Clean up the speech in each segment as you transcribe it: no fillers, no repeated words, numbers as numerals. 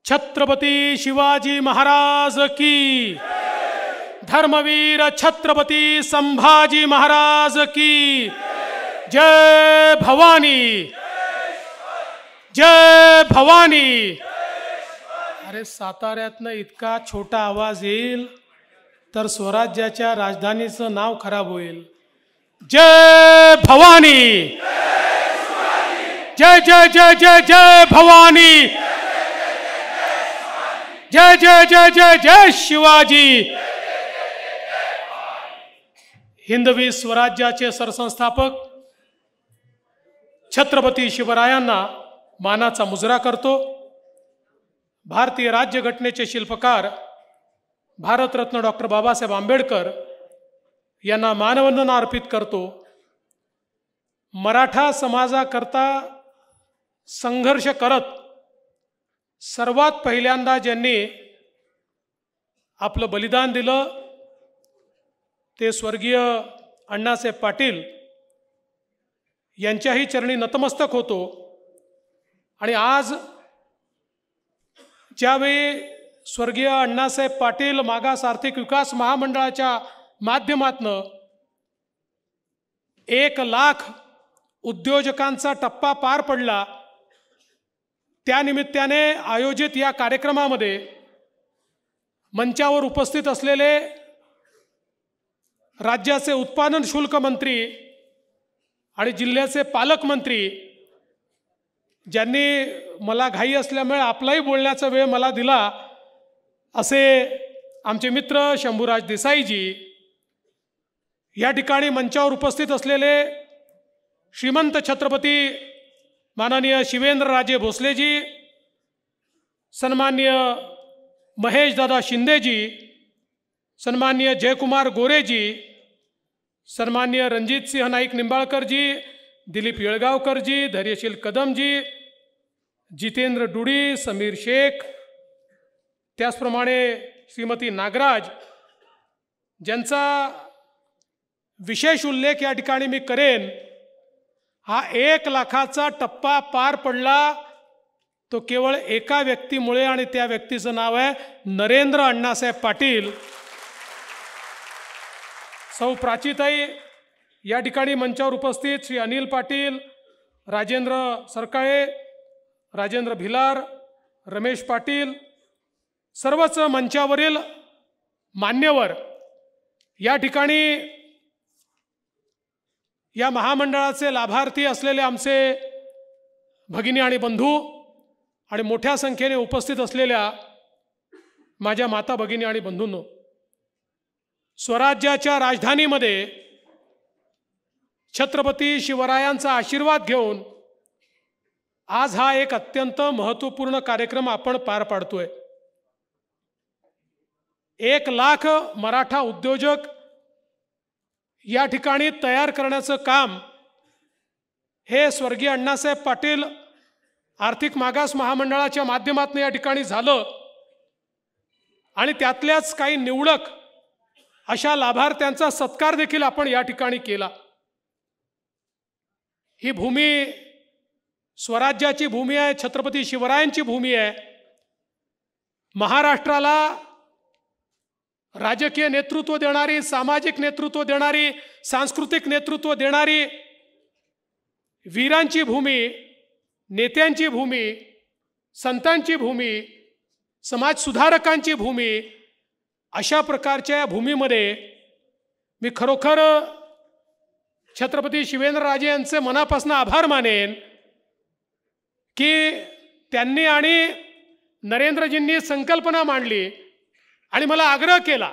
छत्रपती शिवाजी महाराज की, धर्मवीर छत्रपती संभाजी महाराज की जय भवानी, जय भवानी। अरे साताऱ्यातनं इतका छोटा आवाज येईल तर स्वराज्याच्या राजधानीचं नाव खराब होईल। जय भवानी, जय जय जय जय जय भवानी, जय जय जय जय जय शिवाजी। हिंदवी स्वराज्याचे सरसंस्थापक छत्रपती शिवरायांना मानाचा मुजरा करतो। भारतीय राज्यघटनेचे शिल्पकार भारतरत्न डॉक्टर बाबासाहेब आंबेडकर यांना मानवंदना अर्पित करतो। मराठा समाजाकरता संघर्ष करत सर्वात पहिल्यांदा ज्यांनी आपलं बलिदान दिलं ते स्वर्गीय अण्णासाहेब पाटील यांच्याही चरणी नतमस्तक होतो। आणि आज ज्यावेळी स्वर्गीय अण्णासाहेब पाटील मागास आर्थिक विकास महामंडळाच्या माध्यमातून 1,00,000 उद्योजकांचा टप्पा पार पडला, त्यानिमित्ताने आयोजित या कार्यक्रमामध्ये मंचावर उपस्थित असलेले राज्याचे उत्पादन शुल्क मंत्री आणि जिल्ह्याचे पालकमंत्री ज्यांनी मला घाई असल्यामुळे आपलाही बोलण्याचा वेळ मला दिला असे आमचे मित्र शंभूराज देसाईजी, या ठिकाणी मंचावर उपस्थित असलेले श्रीमंत छत्रपती माननीय शिवेंद्रराजे भोसलेजी, सन्माननीय महेशदादा शिंदेजी, सन्माननीय जयकुमार गोरेजी, सन्माननीय रणजितसिंह नाईक निंबाळकरजी, दिलीप येळगावकरजी, धैर्यशील कदमजी, जितेंद्र डुडी, समीर शेख, त्याचप्रमाणे श्रीमती नागराज, ज्यांचा विशेष उल्लेख या ठिकाणी मी करेन। हा 1,00,000चा टप्पा पार पडला तो केवळ एका व्यक्तीमुळे, आणि त्या व्यक्तीचं नाव आहे नरेंद्र अण्णासाहेब पाटील। सौ प्राचीताई, या ठिकाणी मंचावर उपस्थित श्री अनिल पाटील, राजेंद्र सरकाळे, राजेंद्र भिलार, रमेश पाटील, सर्वच मंचावरील मान्यवर, या ठिकाणी या महामंडळाचे लाभार्थी असलेले आमचे भगिनी आणि बंधू, आणि मोठ्या संख्येने उपस्थित असलेल्या माझ्या माता भगिनी आणि बंधूंनो, स्वराज्याच्या राजधानीमध्ये छत्रपती शिवरायांचा आशीर्वाद घेऊन आज हा एक अत्यंत महत्त्वपूर्ण कार्यक्रम आपण पार पाडतोय। 1,00,000 मराठा उद्योजक या ठिकाणी तयार करण्याचं काम हे स्वर्गीय अण्णासाहेब पाटील आर्थिक मागास महामंडळाच्या माध्यमातून या ठिकाणी झालं, आणि त्यातल्याच काही निवडक अशा लाभार्थ्यांचा सत्कार देखील आपण या ठिकाणी केला। ही भूमी स्वराज्याची भूमी आहे, छत्रपती शिवरायांची भूमी आहे। महाराष्ट्राला राजकीय नेतृत्व देणारी, सामाजिक नेतृत्व देणारी, सांस्कृतिक नेतृत्व देणारी वीरांची भूमी, नेत्यांची भूमी, संतांची भूमी, समाजसुधारकांची भूमी, अशा प्रकारच्या भूमीमध्ये मी खरोखर छत्रपती शिवेंद्रराजे यांचे मनापासून आभार मानेन की त्यांनी आणि नरेंद्रजींनी संकल्पना मांडली आणि मला आग्रह केला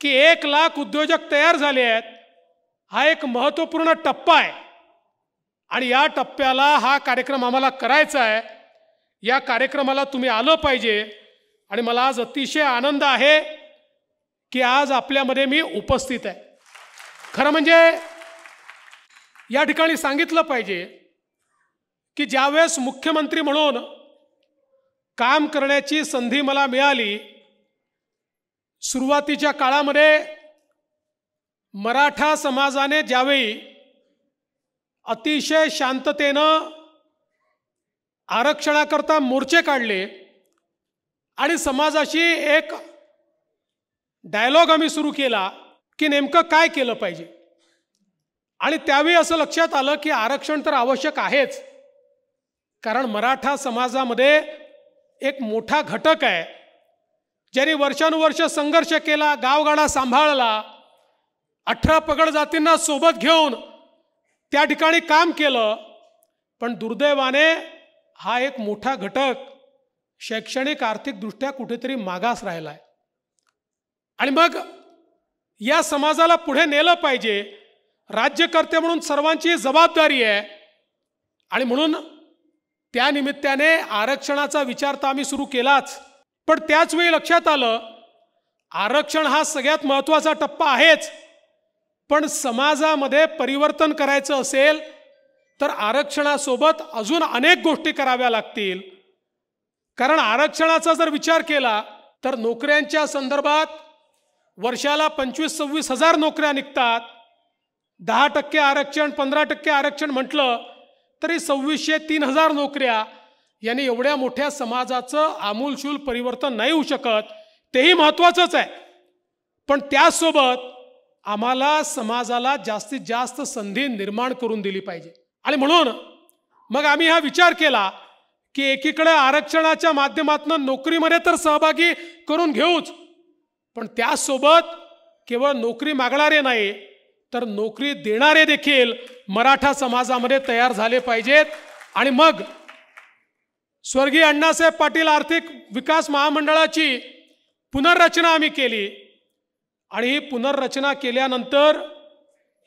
की 1,00,000 उद्योजक तयार झाले आहेत, हा एक महत्त्वपूर्ण टप्पा आहे आणि या टप्प्याला हा कार्यक्रम आम्हाला करायचा आहे, या कार्यक्रमाला तुम्ही आलं पाहिजे। आणि मला आज अतिशय आनंद आहे की आज आपल्यामध्ये मी उपस्थित आहे। खरं म्हणजे या ठिकाणी सांगितलं पाहिजे की ज्यावेळेस मुख्यमंत्री म्हणून काम करण्याची संधी मला मिळाली, सुरुवातीच्या काळामध्ये मराठा समाजाने ज्यावेळी अतिशय शांततेनं आरक्षणाकरता मोर्चे काढले आणि समाजाशी एक डायलॉग आम्ही सुरू केला की नेमकं काय केलं पाहिजे. आणि त्यावेळी असं लक्षात आलं की आरक्षण तर आवश्यक आहेच, कारण मराठा समाजामध्ये एक मोठा घटक आहे ज्यांनी वर्षानुवर्ष संघर्ष केला, गावगाडा सांभाळला, 18 पगड जातींना सोबत घेऊन त्या ठिकाणी काम केलं. पण दुर्दैवाने हा एक मोठा घटक शैक्षणिक आर्थिकदृष्ट्या कुठेतरी मागास राहिला आहे. आणि मग या समाजाला पुढे नेलं पाहिजे. राज्यकर्ते म्हणून सर्वांची जबाबदारी आहे. आणि म्हणून त्या निमित्ताने आरक्षणाचा विचार तर आम्ही सुरू केलाच, पण त्याच वेळी लक्षात आलं आरक्षण हा सगळ्यात महत्त्वाचा टप्पा आहेच, पण समाजामध्ये परिवर्तन करायचं असेल तर आरक्षणासोबत अजून अनेक गोष्टी कराव्या लागतील. कारण आरक्षणाचा जर विचार केला तर नोकऱ्यांच्या संदर्भात वर्षाला 25-26 हजार नोकऱ्या निघतात. 10% आरक्षण, 15% आरक्षण म्हटलं तरी 2600-3000 नोकऱ्या. यांनी एवढ्या मोठ्या समाजाचं आमूलशूल परिवर्तन नाही होऊ शकत, तेही महत्त्वाचंच आहे. पण त्यासोबत आम्हाला समाजाला जास्तीत जास्त संधी निर्माण करून दिली पाहिजे. आणि म्हणून मग आम्ही हा विचार केला की एकीकडे आरक्षणाच्या माध्यमातून नोकरीमध्ये तर सहभागी करून घेऊच, पण त्यासोबत केवळ नोकरी मागणारे नाही तर नोकरी देणारे देखील मराठा समाजामध्ये तयार झाले पाहिजेत. आणि मग स्वर्गीय अण्णासाहेब पाटील आर्थिक विकास महामंडळाची पुनर्रचना आम्ही केली. आणि ही पुनर्रचना केल्यानंतर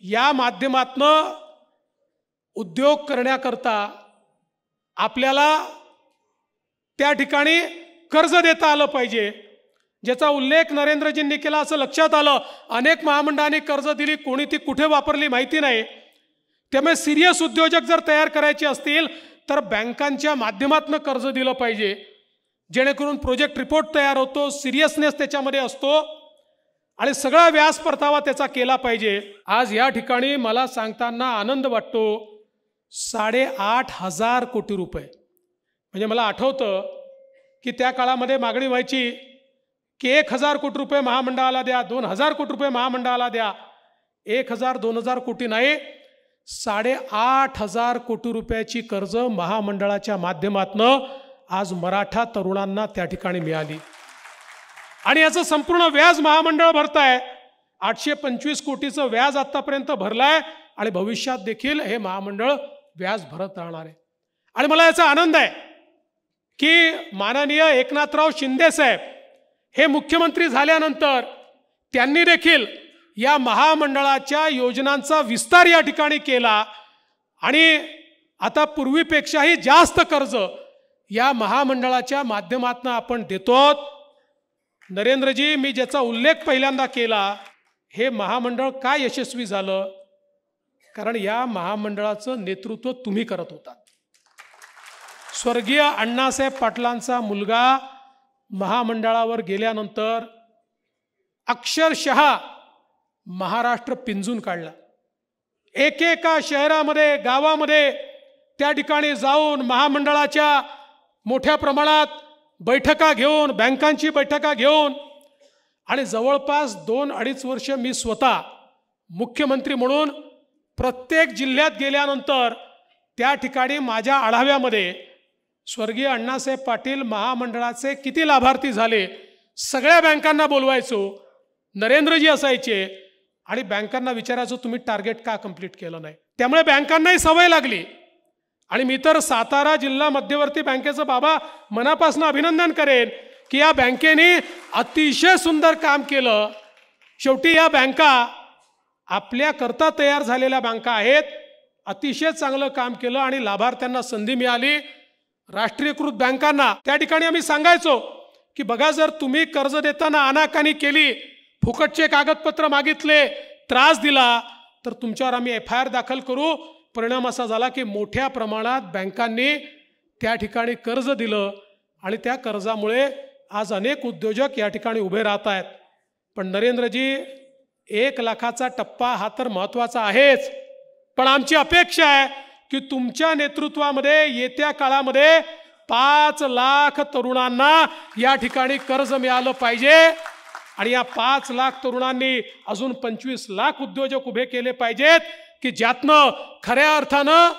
या माध्यमातनं उद्योग करण्याकरता आपल्याला त्या ठिकाणी कर्ज देता आलं पाहिजे, ज्याचा उल्लेख नरेंद्रजींनी केला. असं लक्षात आलं अनेक महामंडळांनी कर्ज दिली, कोणी ती कुठे वापरली माहिती नाही. त्यामुळे सिरियस उद्योजक जर तयार करायचे असतील तर बँकांच्या माध्यमातून कर्ज दिलं पाहिजे, जेणेकरून प्रोजेक्ट रिपोर्ट तयार होतो, सिरियसनेस त्याच्यामध्ये असतो आणि सगळा व्याज परतावा त्याचा केला पाहिजे. आज या ठिकाणी मला सांगताना आनंद वाटतो 8,500 कोटी रुपये. म्हणजे मला आठवतं की त्या काळामध्ये मागणी व्हायची की 1,000 कोटी रुपये महामंडळाला द्या, 2,000 कोटी रुपये महामंडळाला द्या. 1,000-2,000 कोटी नाही, 8,500 कोटी रुपयाची कर्ज महामंडळाच्या माध्यमातून आज मराठा तरुणांना त्या ठिकाणी मिळाली. आणि याचं संपूर्ण व्याज महामंडळ भरताय. 825 कोटीचं व्याज आतापर्यंत भरलाय आणि भविष्यात देखील हे महामंडळ व्याज भरत राहणार आहे. आणि मला याचा आनंद आहे की माननीय एकनाथराव शिंदे साहेब हे मुख्यमंत्री झाल्यानंतर त्यांनी देखील या महामंडळाच्या योजनांचा विस्तार या ठिकाणी केला आणि आता पूर्वीपेक्षाही जास्त कर्ज या महामंडळाच्या माध्यमातून आपण देतो. नरेंद्रजी, मी ज्याचा उल्लेख पहिल्यांदा केला, हे महामंडळ का यशस्वी झालं? कारण या महामंडळाचं नेतृत्व तुम्ही करत होता. स्वर्गीय अण्णासाहेब पाटलांचा मुलगा महामंडळावर गेल्यानंतर अक्षरशः महाराष्ट्र पिंजून काढला. एकेका शहरामध्ये, गावामध्ये त्या ठिकाणी जाऊन महामंडळाच्या मोठ्या प्रमाणात बैठका घेऊन, बँकांची बैठका घेऊन आणि जवळपास 2-2.5 वर्ष मी स्वतः मुख्यमंत्री म्हणून प्रत्येक जिल्ह्यात गेल्यानंतर त्या ठिकाणी माझ्या आढाव्यामध्ये स्वर्गीय अण्णासाहेब पाटील महामंडळाचे किती लाभार्थी झाले सगळ्या बँकांना बोलवायचो. नरेंद्रजी असायचे आणि बँकांना विचारायचो तुम्ही टार्गेट का कंप्लीट केलं नाही. त्यामुळे बँकांनाही सवय लागली. आणि मी तर सातारा जिल्हा मध्यवर्ती बँकेचं बाबा मनापासून अभिनंदन करेन की या बँकेने अतिशय सुंदर काम केलं. शेवटी या बँका आपल्याकरता तयार झालेल्या बँका आहेत. अतिशय चांगलं काम केलं आणि लाभार्थ्यांना संधी मिळाली. राष्ट्रीयकृत बँकांना त्या ठिकाणी आम्ही सांगायचो की बघा, जर तुम्ही कर्ज देताना अनाकानी केली, फुकटचे कागदपत्र मागितले, त्रास दिला तर तुमच्यावर आम्ही FIR दाखल करू. परिणाम असा झाला की मोठ्या प्रमाणात बँकांनी त्या ठिकाणी कर्ज दिलं आणि त्या कर्जामुळे आज अनेक उद्योजक या ठिकाणी उभे राहत आहेत. पण नरेंद्रजी, 1 लाखाचा टप्पा हा तर महत्त्वाचा आहेच, पण आमची अपेक्षा आहे की तुमच्या नेतृत्वामध्ये येत्या काळामध्ये 5 लाख तरुणांना या ठिकाणी कर्ज मिळालं पाहिजे आणि या 5 लाख तरुणांनी अजून 25 लाख उद्योजक उभे केले पाहिजेत की ज्यातनं खऱ्या अर्थानं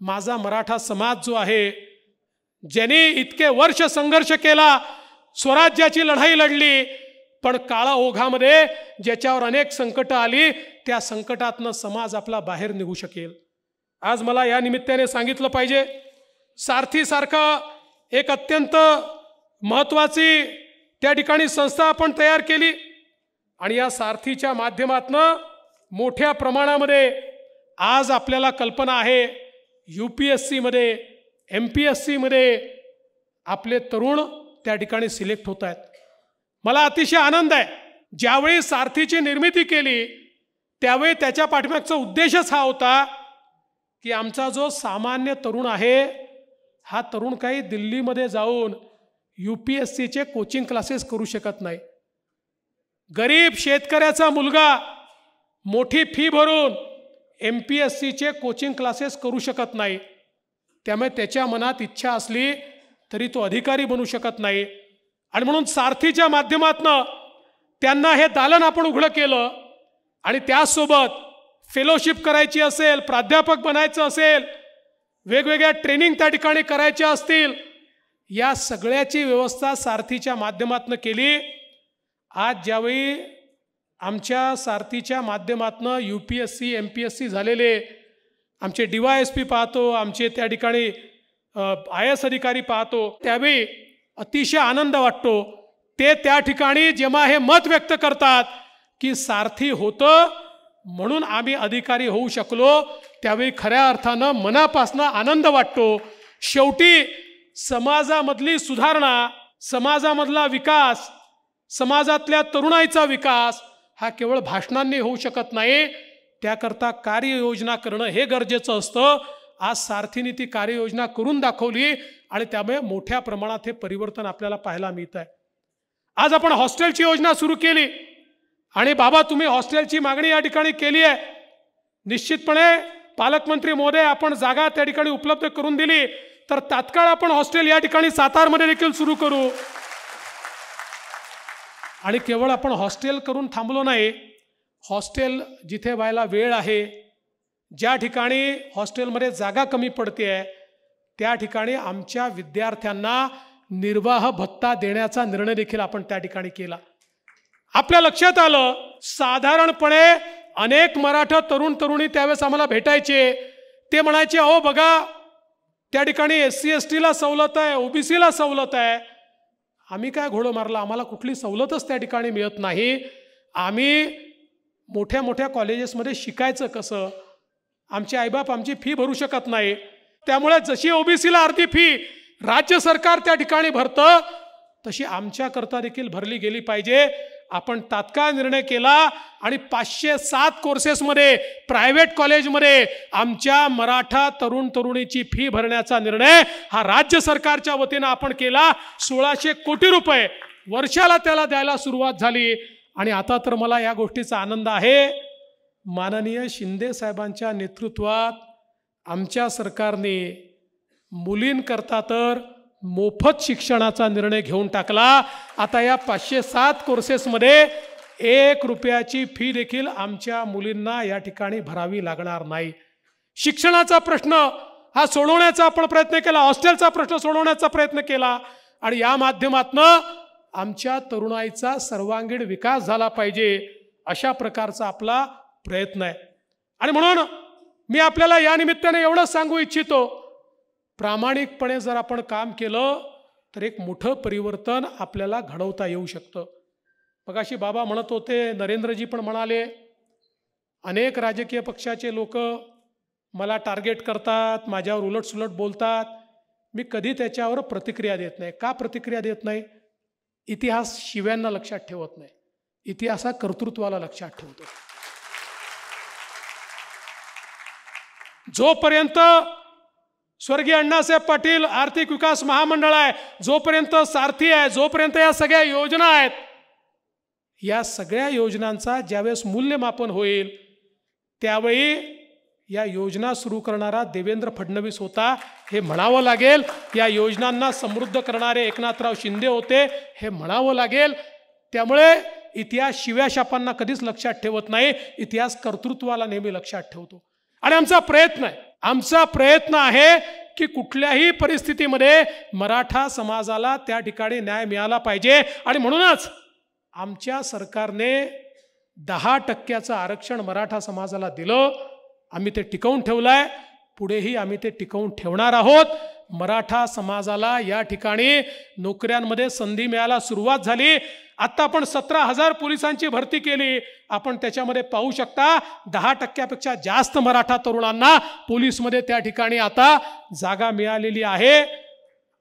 माझा मराठा समाज जो आहे, ज्यांनी इतके वर्ष संघर्ष केला, स्वराज्याची लढाई लढली, पण काळा ओघामध्ये ज्याच्यावर अनेक संकट आली, त्या संकटातनं समाज आपला बाहेर निघू शकेल. आज मला या निमित्ताने सांगितलं पाहिजे, सारथीसारखा एक अत्यंत महत्त्वाची त्या ठिकाणी संस्था आपण तयार केली आणि या सारथीच्या माध्यमातनं मोठ्या प्रमाणामध्ये आज आपल्याला कल्पना आहे UPSC मध्ये, MPSC मध्ये आपले तरुण त्या ठिकाणी सिलेक्ट होत आहेत. मला अतिशय आनंद आहे. ज्यावेळी सारथीची निर्मिती केली त्यावेळी त्याच्या पाठीमागचा उद्देशच हा होता की आमचा जो सामान्य तरुण आहे, हा तरुण काही दिल्लीमध्ये जाऊन UPSCचे कोचिंग क्लासेस करू शकत नाही. गरीब शेतकऱ्याचा मुलगा मोठी फी भरून MPSCचे कोचिंग क्लासेस करू शकत नाही. त्यामुळे त्याच्या मनात इच्छा असली तरी तो अधिकारी बनू शकत नाही. आणि म्हणून सारथीच्या माध्यमातनं त्यांना हे दालन आपण उघडं केलं आणि त्यासोबत फेलोशिप करायची असेल, प्राध्यापक बनायचं असेल, वेगवेगळ्या ट्रेनिंग त्या ठिकाणी करायच्या असतील, या सगळ्याची व्यवस्था सारथीच्या माध्यमातनं केली. आज ज्यावेळी आमच्या सारथीच्या माध्यमातनं UPSC MPSC झालेले आमचे DYSP पाहतो, आमचे त्या ठिकाणी IAS अधिकारी पाहतो, त्यावेळी अतिशय आनंद वाटतो. ते त्या ठिकाणी जेव्हा हे मत व्यक्त करतात की सारथी होतं म्हणून आम्ही अधिकारी होऊ शकलो, त्यावेळी खऱ्या अर्थानं मनापासून आनंद वाटतो. शेवटी समाजामधली सुधारणा, समाजामधला विकास, समाजातल्या तरुणाईचा विकास हा केवळ भाषणांनी होऊ शकत नाही. त्याकरता कार्ययोजना करणं हे गरजेचं असतं. आज सारथीने ती कार्ययोजना करून दाखवली आणि त्यामुळे मोठ्या प्रमाणात हे परिवर्तन आपल्याला पाहायला मिळत आहे. आज आपण हॉस्टेलची योजना सुरू केली आणि बाबा तुम्ही हॉस्टेलची मागणी या ठिकाणी केली आहे. निश्चितपणे पालकमंत्री महोदय आपण जागा त्या ठिकाणी उपलब्ध करून दिली तर तात्काळ आपण हॉस्टेल या ठिकाणी सातारमध्ये देखील सुरू करू. आणि केवळ आपण हॉस्टेल करून थांबलो नाही, हॉस्टेल जिथे व्हायला वेळ आहे, ज्या ठिकाणी हॉस्टेलमध्ये जागा कमी पडते आहे, त्या ठिकाणी आमच्या विद्यार्थ्यांना निर्वाह भत्ता देण्याचा निर्णय देखील आपण त्या ठिकाणी केला. आपल्या लक्षात आलं, साधारणपणे अनेक मराठा तरुण तरुणी त्यावेळेस आम्हाला भेटायचे. ते म्हणायचे अहो बघा त्या ठिकाणी SC STला सवलत आहे, OBCला सवलत आहे. आम्ही काय घोडं मारला, आम्हाला कुठली सवलतच त्या ठिकाणी मिळत नाही. आम्ही मोठ्या मोठ्या कॉलेजेसमध्ये शिकायचं कसं, आमचे आईबाप आमची फी भरू शकत नाही. त्यामुळे जशी OBCला अर्धी फी राज्य सरकार त्या ठिकाणी भरतं तशी आमच्याकरता देखील भरली गेली पाहिजे. आपण तात्काळ निर्णय केला आणि 507 कोर्सेसमध्ये प्रायव्हेट कॉलेजमध्ये आमच्या मराठा तरुण तरुणीची फी भरण्याचा निर्णय हा राज्य सरकारच्या वतीनं आपण केला. 1600 कोटी रुपये वर्षाला त्याला द्यायला सुरुवात झाली. आणि आता तर मला या गोष्टीचा आनंद आहे, माननीय शिंदे साहेबांच्या नेतृत्वात आमच्या सरकारने मुलींकरता तर मोफत शिक्षणाचा निर्णय घेऊन टाकला. आता या 507 कोर्सेसमध्ये 1 रुपयाची फी देखील आमच्या मुलींना या ठिकाणी भरावी लागणार नाही. शिक्षणाचा प्रश्न हा सोडवण्याचा आपण प्रयत्न केला, हॉस्टेलचा प्रश्न सोडवण्याचा प्रयत्न केला आणि या माध्यमातनं आमच्या तरुणाईचा सर्वांगीण विकास झाला पाहिजे अशा प्रकारचा आपला प्रयत्न आहे. आणि म्हणून मी आपल्याला या निमित्ताने एवढंच सांगू इच्छितो, प्रामाणिकपणे जर आपण काम केलं तर एक मोठं परिवर्तन आपल्याला घडवता येऊ शकतं. मगाशी बाबा म्हणत होते, नरेंद्रजी पण म्हणाले, अनेक राजकीय पक्षाचे लोक मला टार्गेट करतात, माझ्यावर उलटसुलट बोलतात. मी कधी त्याच्यावर प्रतिक्रिया देत नाही. का प्रतिक्रिया देत नाही? इतिहास शिव्यांना लक्षात ठेवत नाही, इतिहास हा कर्तृत्वाला लक्षात ठेवतो. जोपर्यंत स्वर्गीय अण्णासाहेब पाटील आर्थिक विकास महामंडळ आहे, जोपर्यंत सारथी आहे, जोपर्यंत या सगळ्या योजना आहेत, या सगळ्या योजनांचा ज्यावेळेस मूल्यमापन होईल त्यावेळी या योजना सुरू करणारा देवेंद्र फडणवीस होता हे म्हणावं लागेल. या योजनांना समृद्ध करणारे एकनाथराव शिंदे होते हे म्हणावं लागेल. त्यामुळे इतिहास शिव्याशापांना कधीच लक्षात ठेवत नाही, इतिहास कर्तृत्वाला नेहमी लक्षात ठेवतो. आणि आमचा प्रयत्न आहे की कुठल्याही परिस्थितीमध्ये मराठा समाजाला त्या ठिकाणी न्याय मिळाला पाहिजे. आणि म्हणूनच आमच्या सरकारने 10% आरक्षण मराठा समाजाला दिलं. आम्ही ते टिकवून ठेवलंय, पुढेही आम्ही ते टिकवून ठेवणार आहोत. मराठा समाजाला या ठिकाणी नोकऱ्यांमध्ये संधी मिळायला सुरुवात झाली. आता आपण 17,000 पोलिसांची भरती केली. आपण त्याच्यामध्ये पाहू शकता 10%पेक्षा जास्त मराठा तरुणांना पोलीसमध्ये त्या ठिकाणी आता जागा मिळालेली आहे.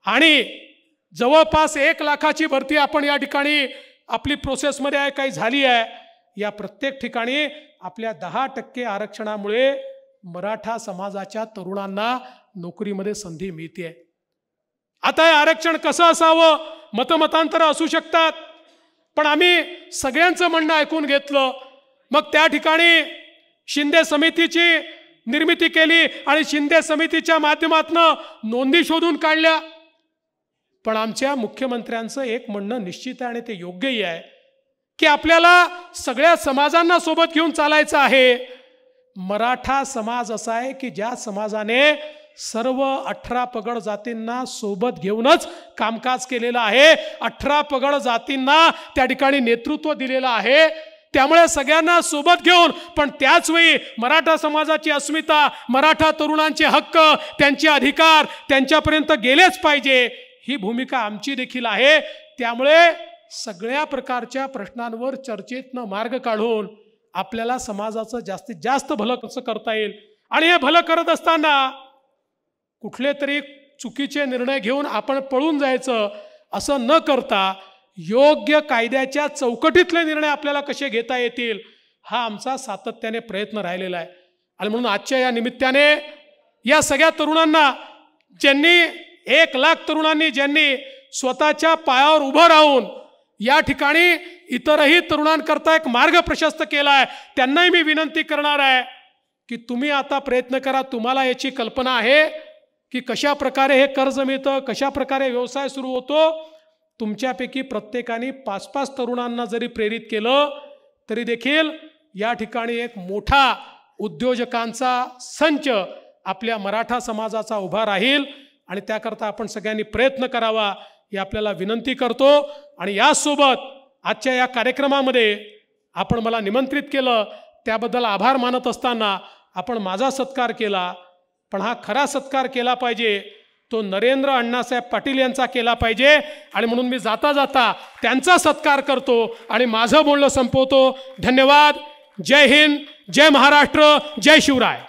आणि जवळपास 1 लाखाची भरती आपण या ठिकाणी आपली प्रोसेसमध्ये आहे, काही झाली आहे. या प्रत्येक ठिकाणी आपल्या 10% आरक्षणामुळे मराठा समाजाच्या तरुणांना नोकरीमध्ये संधी मिळते. आता हे आरक्षण कसं असावं, मतमतांतर असू शकतात, पण आम्ही सगळ्यांचं म्हणणं ऐकून घेतलं. मग त्या ठिकाणी शिंदे समितीची निर्मिती केली आणि शिंदे समितीच्या माध्यमातून नोंदी शोधून काढल्या. पण आमच्या मुख्यमंत्र्यांचं एक म्हणणं निश्चित आहे आणि ते योग्यही आहे की आपल्याला सगळ्या समाजांना सोबत घेऊन चालायचं आहे. मराठा समाज असा आहे की ज्या समाजाने सर्व 18 पगड जातींना सोबत घेऊनच कामकाज केलेलं आहे. 18 पगड जातींना त्या ठिकाणी नेतृत्व दिलेलं आहे. त्यामुळे सगळ्यांना सोबत घेऊन, पण त्याच वेळी मराठा समाजाची अस्मिता, मराठा तरुणांचे हक्क, त्यांचे अधिकार त्यांच्यापर्यंत गेलेच पाहिजे, ही भूमिका आमची देखील आहे. त्यामुळे सगळ्या प्रकारच्या प्रश्नांवर चर्चेतनं मार्ग काढून आपल्याला समाजाचं जास्तीत जास्त भलं कसं करता येईल. आणि हे भलं करत असताना कुठले तरी चुकीचे निर्णय घेऊन आपण पळून जायचं असं न करता योग्य कायद्याच्या चौकटीतले निर्णय आपल्याला कसे घेता येतील, हा आमचा सातत्याने प्रयत्न राहिलेला आहे. आणि म्हणून आजच्या या निमित्ताने या सगळ्या तरुणांना, ज्यांनी 1 लाख तरुणांनी ज्यांनी स्वतःच्या पायावर उभं राहून या ठिकाणी इतरही तरुणांकरता एक मार्ग प्रशस्त केला आहे, त्यांनाही मी विनंती करणार आहे की तुम्ही आता प्रयत्न करा. तुम्हाला याची कल्पना आहे की कशा प्रकारे हे कर्ज मिळतं, कशा प्रकारे व्यवसाय सुरू होतो. तुमच्यापैकी प्रत्येकाने 5-5 तरुणांना जरी प्रेरित केलं तरी देखील या ठिकाणी एक मोठा उद्योजकांचा संच आपल्या मराठा समाजाचा उभा राहील. आणि त्याकरता आपण सगळ्यांनी प्रयत्न करावा ही आपल्याला विनंती करतो. आणि यासोबत आजच्या या कार्यक्रमामध्ये आपण मला निमंत्रित केलं त्याबद्दल आभार मानत असताना आपण माझा सत्कार केला, पण हा खरा सत्कार केला पाहिजे तो नरेंद्र अण्णासाहेब पाटील यांचा केला पाहिजे. आणि म्हणून मी जाता जाता त्यांचा सत्कार करतो आणि माझं बोलणं संपवतो. धन्यवाद. जय हिंद, जय महाराष्ट्र, जय शिवराय.